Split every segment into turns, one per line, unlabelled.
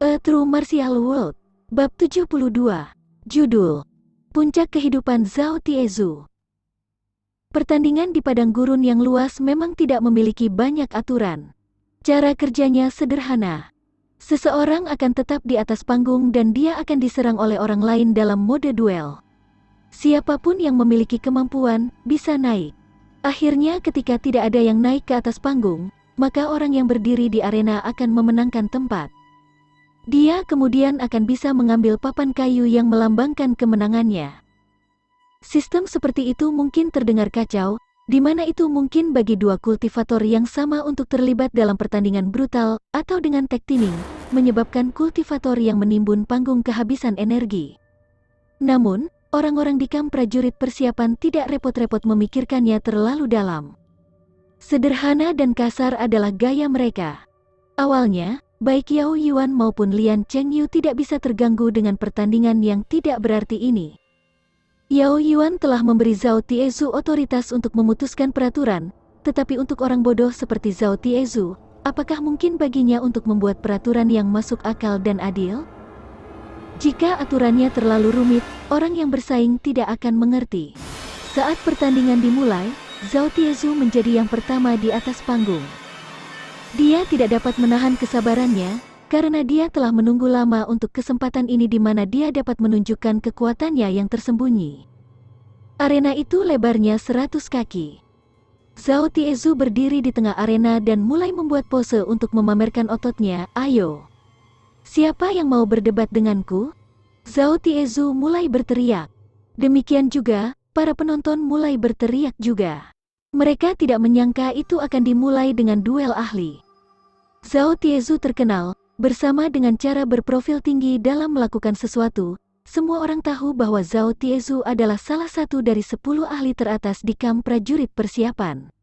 A True Martial World, Bab 72, Judul, Puncak Kehidupan Zhao Tiezu. Pertandingan di padang gurun yang luas memang tidak memiliki banyak aturan. Cara kerjanya sederhana. Seseorang akan tetap di atas panggung dan dia akan diserang oleh orang lain dalam mode duel. Siapapun yang memiliki kemampuan, bisa naik. Akhirnya ketika tidak ada yang naik ke atas panggung, maka orang yang berdiri di arena akan memenangkan tempat. Dia kemudian akan bisa mengambil papan kayu yang melambangkan kemenangannya. Sistem seperti itu mungkin terdengar kacau, di mana itu mungkin bagi dua kultivator yang sama untuk terlibat dalam pertandingan brutal, atau dengan tag teaming, menyebabkan kultivator yang menimbun panggung kehabisan energi. Namun, orang-orang di kamp prajurit persiapan tidak repot-repot memikirkannya terlalu dalam. Sederhana dan kasar adalah gaya mereka. Awalnya, baik Yao Yuan maupun Lian Chengyu tidak bisa terganggu dengan pertandingan yang tidak berarti ini. Yao Yuan telah memberi Zhao Tiezu otoritas untuk memutuskan peraturan, tetapi untuk orang bodoh seperti Zhao Tiezu, apakah mungkin baginya untuk membuat peraturan yang masuk akal dan adil? Jika aturannya terlalu rumit, orang yang bersaing tidak akan mengerti. Saat pertandingan dimulai, Zhao Tiezu menjadi yang pertama di atas panggung. Dia tidak dapat menahan kesabarannya, karena dia telah menunggu lama untuk kesempatan ini di mana dia dapat menunjukkan kekuatannya yang tersembunyi. Arena itu lebarnya 100 kaki. Zhao Tiezu berdiri di tengah arena dan mulai membuat pose untuk memamerkan ototnya. Ayo, siapa yang mau berdebat denganku? Zhao Tiezu mulai berteriak. Demikian juga, para penonton mulai berteriak juga. Mereka tidak menyangka itu akan dimulai dengan duel ahli. Zhao Tiezu terkenal, bersama dengan cara berprofil tinggi dalam melakukan sesuatu. Semua orang tahu bahwa Zhao Tiezu adalah salah satu dari 10 ahli teratas di kamp prajurit persiapan.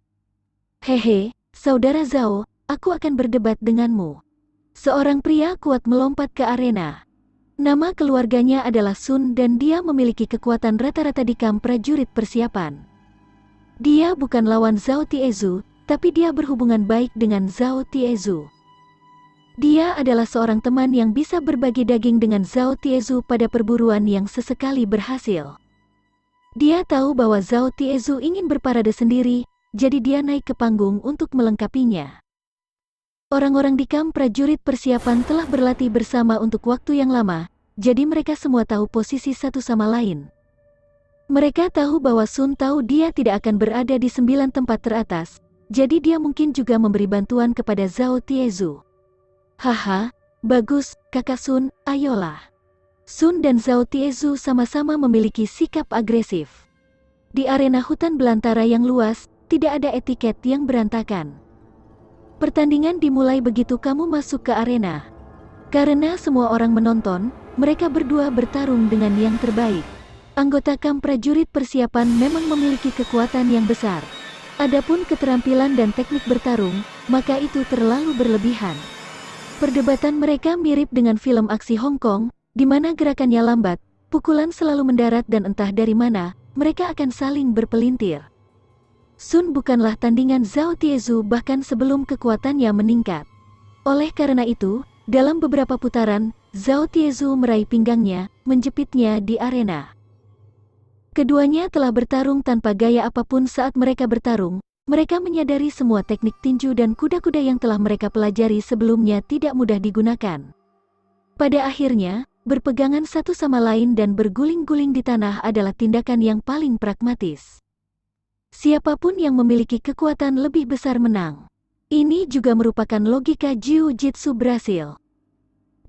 Hehe, saudara Zhao, aku akan berdebat denganmu. Seorang pria kuat melompat ke arena. Nama keluarganya adalah Sun dan dia memiliki kekuatan rata-rata di kamp prajurit persiapan. Dia bukan lawan Zhao Tiezu, tapi dia berhubungan baik dengan Zhao Tiezu. Dia adalah seorang teman yang bisa berbagi daging dengan Zhao Tiezu pada perburuan yang sesekali berhasil. Dia tahu bahwa Zhao Tiezu ingin berparade sendiri, jadi dia naik ke panggung untuk melengkapinya. Orang-orang di kamp prajurit persiapan telah berlatih bersama untuk waktu yang lama, jadi mereka semua tahu posisi satu sama lain. Mereka tahu bahwa Sun tahu dia tidak akan berada di 9 tempat teratas, jadi dia mungkin juga memberi bantuan kepada Zhao Tiezu. Haha, bagus, kakak Sun, ayolah. Sun dan Zhao Tiezu sama-sama memiliki sikap agresif. Di arena hutan belantara yang luas, tidak ada etiket yang berantakan. Pertandingan dimulai begitu kamu masuk ke arena. Karena semua orang menonton, mereka berdua bertarung dengan yang terbaik. Anggota kamp prajurit persiapan memang memiliki kekuatan yang besar. Adapun keterampilan dan teknik bertarung, maka itu terlalu berlebihan. Perdebatan mereka mirip dengan film aksi Hong Kong, di mana gerakannya lambat, pukulan selalu mendarat dan entah dari mana, mereka akan saling berpelintir. Sun bukanlah tandingan Zhao Tiezu bahkan sebelum kekuatannya meningkat. Oleh karena itu, dalam beberapa putaran, Zhao Tiezu meraih pinggangnya, menjepitnya di arena. Keduanya telah bertarung tanpa gaya apapun saat mereka bertarung. Mereka menyadari semua teknik tinju dan kuda-kuda yang telah mereka pelajari sebelumnya tidak mudah digunakan. Pada akhirnya, berpegangan satu sama lain dan berguling-guling di tanah adalah tindakan yang paling pragmatis. Siapapun yang memiliki kekuatan lebih besar menang. Ini juga merupakan logika Jiu-Jitsu Brasil.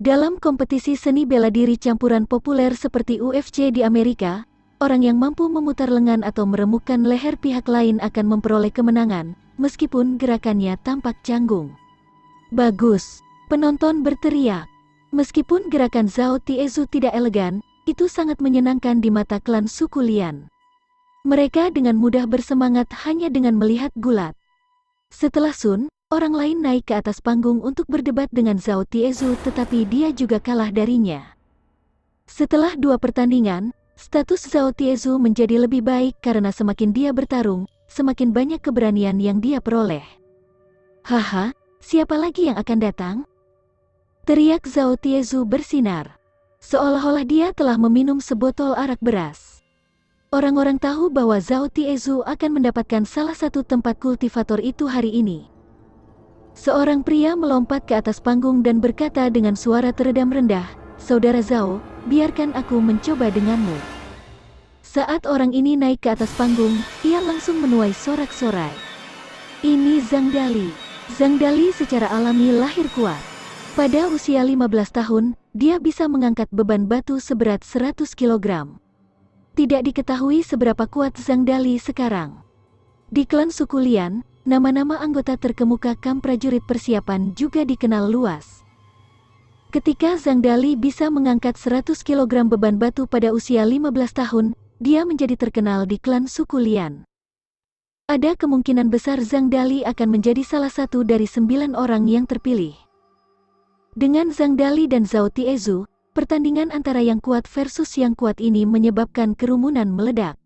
Dalam kompetisi seni bela diri campuran populer seperti UFC di Amerika, orang yang mampu memutar lengan atau meremukkan leher pihak lain akan memperoleh kemenangan, meskipun gerakannya tampak canggung. Bagus, penonton berteriak. Meskipun gerakan Zhao Tiezu tidak elegan, itu sangat menyenangkan di mata klan suku Lian. Mereka dengan mudah bersemangat hanya dengan melihat gulat. Setelah Sun, orang lain naik ke atas panggung untuk berdebat dengan Zhao Tiezu tetapi dia juga kalah darinya. Setelah 2 pertandingan, status Zhao Tiezu menjadi lebih baik karena semakin dia bertarung, semakin banyak keberanian yang dia peroleh. Haha, siapa lagi yang akan datang? Teriak Zhao Tiezu bersinar. Seolah-olah dia telah meminum sebotol arak beras. Orang-orang tahu bahwa Zhao Tiezu akan mendapatkan salah satu tempat kultivator itu hari ini. Seorang pria melompat ke atas panggung dan berkata dengan suara teredam rendah, "Saudara Zhao, biarkan aku mencoba denganmu." Saat orang ini naik ke atas panggung, ia langsung menuai sorak-sorai. Ini Zhang Dali. Zhang Dali secara alami lahir kuat. Pada usia 15 tahun, dia bisa mengangkat beban batu seberat 100 kg. Tidak diketahui seberapa kuat Zhang Dali sekarang. Di klan suku Lian, nama-nama anggota terkemuka kamp prajurit persiapan juga dikenal luas. Ketika Zhang Dali bisa mengangkat 100 kg beban batu pada usia 15 tahun, dia menjadi terkenal di klan suku Lian. Ada kemungkinan besar Zhang Dali akan menjadi salah satu dari 9 orang yang terpilih. Dengan Zhang Dali dan Zhao Tiezu, pertandingan antara yang kuat versus yang kuat ini menyebabkan kerumunan meledak.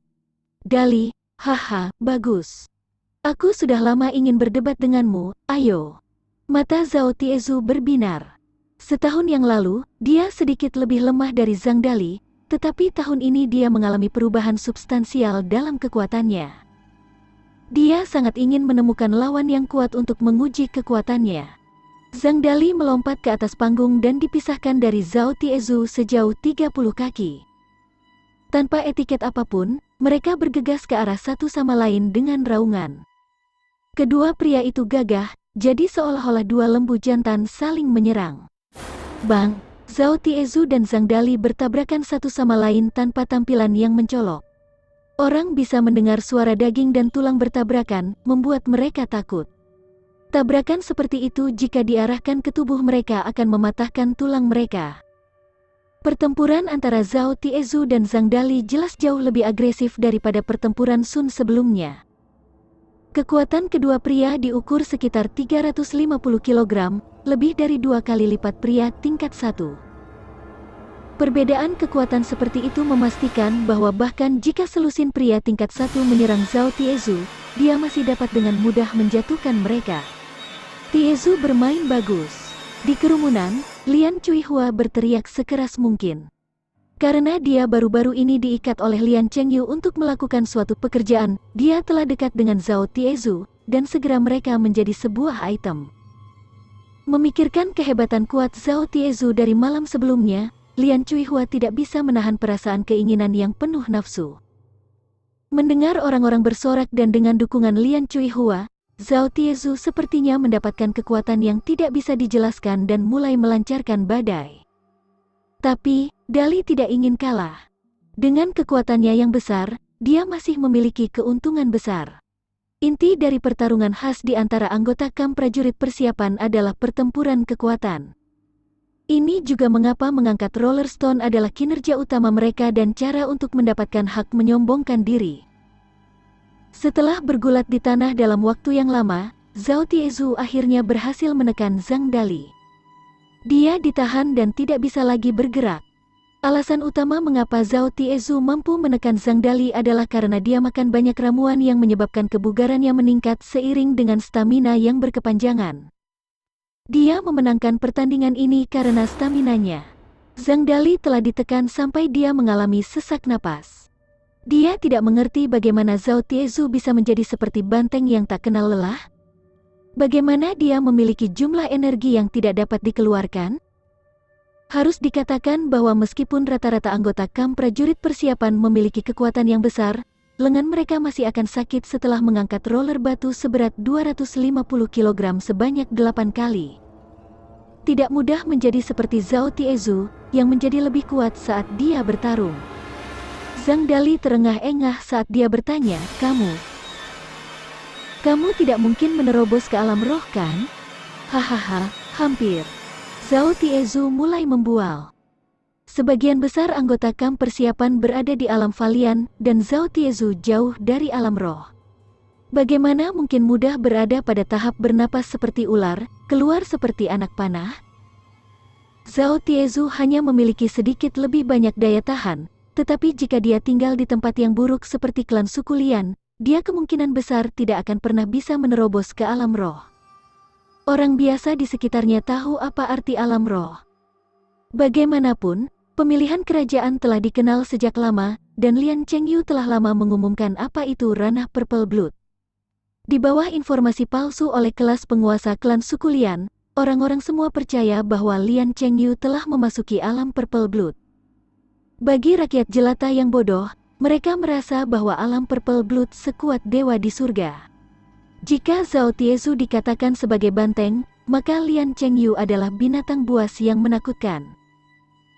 Dali, haha, bagus. Aku sudah lama ingin berdebat denganmu, ayo. Mata Zhao Tiezu berbinar. Setahun yang lalu, dia sedikit lebih lemah dari Zhang Dali, tetapi tahun ini dia mengalami perubahan substansial dalam kekuatannya. Dia sangat ingin menemukan lawan yang kuat untuk menguji kekuatannya. Zhang Dali melompat ke atas panggung dan dipisahkan dari Zhao Tiezu sejauh 30 kaki. Tanpa etiket apapun, mereka bergegas ke arah satu sama lain dengan raungan. Kedua pria itu gagah, jadi seolah-olah dua lembu jantan saling menyerang. Bang! Zhao Tiezu dan Zhang Dali bertabrakan satu sama lain tanpa tampilan yang mencolok. Orang bisa mendengar suara daging dan tulang bertabrakan, membuat mereka takut. Tabrakan seperti itu jika diarahkan ke tubuh mereka akan mematahkan tulang mereka. Pertempuran antara Zhao Tiezu dan Zhang Dali jelas jauh lebih agresif daripada pertempuran Sun sebelumnya. Kekuatan kedua pria diukur sekitar 350 kg, lebih dari 2 kali lipat pria tingkat 1. Perbedaan kekuatan seperti itu memastikan bahwa bahkan jika selusin pria tingkat 1 menyerang Zhao Tiezu, dia masih dapat dengan mudah menjatuhkan mereka. Tiezu bermain bagus. Di kerumunan, Lian Cuihua berteriak sekeras mungkin. Karena dia baru-baru ini diikat oleh Lian Chengyu untuk melakukan suatu pekerjaan, dia telah dekat dengan Zhao Tiezu, dan segera mereka menjadi sebuah item. Memikirkan kehebatan kuat Zhao Tiezu dari malam sebelumnya, Lian Cuihua tidak bisa menahan perasaan keinginan yang penuh nafsu. Mendengar orang-orang bersorak dan dengan dukungan Lian Cuihua, Zhao Tiezu sepertinya mendapatkan kekuatan yang tidak bisa dijelaskan dan mulai melancarkan badai. Tapi, Dali tidak ingin kalah. Dengan kekuatannya yang besar, dia masih memiliki keuntungan besar. Inti dari pertarungan khas di antara anggota kamp prajurit persiapan adalah pertempuran kekuatan. Ini juga mengapa mengangkat roller stone adalah kinerja utama mereka dan cara untuk mendapatkan hak menyombongkan diri. Setelah bergulat di tanah dalam waktu yang lama, Zhao Tiezu akhirnya berhasil menekan Zhang Dali. Dia ditahan dan tidak bisa lagi bergerak. Alasan utama mengapa Zhao Tiezu mampu menekan Zhang Dali adalah karena dia makan banyak ramuan yang menyebabkan kebugarannya meningkat seiring dengan stamina yang berkepanjangan. Dia memenangkan pertandingan ini karena staminanya. Zhang Dali telah ditekan sampai dia mengalami sesak napas. Dia tidak mengerti bagaimana Zhao Tiezu bisa menjadi seperti banteng yang tak kenal lelah. Bagaimana dia memiliki jumlah energi yang tidak dapat dikeluarkan? Harus dikatakan bahwa meskipun rata-rata anggota kamp prajurit persiapan memiliki kekuatan yang besar, lengan mereka masih akan sakit setelah mengangkat roller batu seberat 250 kg sebanyak 8 kali. Tidak mudah menjadi seperti Zhao Tiezu, yang menjadi lebih kuat saat dia bertarung. Zhang Dali terengah-engah saat dia bertanya, Kamu tidak mungkin menerobos ke alam roh kan? Hahaha, hampir. Zhao Tiezu mulai membual. Sebagian besar anggota kamp persiapan berada di alam Valian, dan Zhao Tiezu jauh dari alam roh. Bagaimana mungkin mudah berada pada tahap bernapas seperti ular, keluar seperti anak panah? Zhao Tiezu hanya memiliki sedikit lebih banyak daya tahan, tetapi jika dia tinggal di tempat yang buruk seperti klan suku Lian, dia kemungkinan besar tidak akan pernah bisa menerobos ke alam roh. orang biasa di sekitarnya tahu apa arti alam roh. Bagaimanapun, pemilihan kerajaan telah dikenal sejak lama, dan Lian Chengyu telah lama mengumumkan apa itu ranah Purple Blood. Di bawah informasi palsu oleh kelas penguasa klan suku Lian, orang-orang semua percaya bahwa Lian Chengyu telah memasuki alam Purple Blood. Bagi rakyat jelata yang bodoh, mereka merasa bahwa alam Purple Blood sekuat dewa di surga. Jika Zhao Tiezu dikatakan sebagai banteng, maka Lian Chengyu adalah binatang buas yang menakutkan.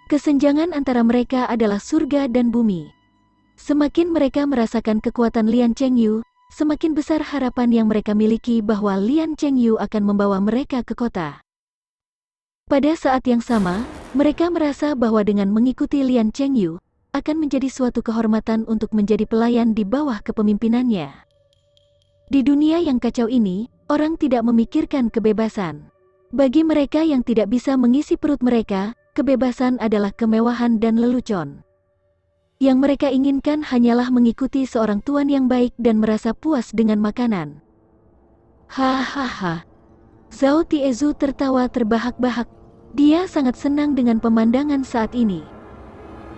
Kesenjangan antara mereka adalah surga dan bumi. Semakin mereka merasakan kekuatan Lian Chengyu, semakin besar harapan yang mereka miliki bahwa Lian Chengyu akan membawa mereka ke kota. Pada saat yang sama, mereka merasa bahwa dengan mengikuti Lian Chengyu, akan menjadi suatu kehormatan untuk menjadi pelayan di bawah kepemimpinannya. Di dunia yang kacau ini, orang tidak memikirkan kebebasan. Bagi mereka yang tidak bisa mengisi perut mereka, kebebasan adalah kemewahan dan lelucon. Yang mereka inginkan hanyalah mengikuti seorang tuan yang baik dan merasa puas dengan makanan. Hahaha. Zhao Tiezu tertawa terbahak-bahak. Dia sangat senang dengan pemandangan saat ini.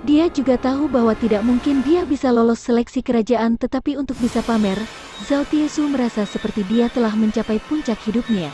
Dia juga tahu bahwa tidak mungkin dia bisa lolos seleksi kerajaan, tetapi untuk bisa pamer, Zhao Tiezu merasa seperti dia telah mencapai puncak hidupnya.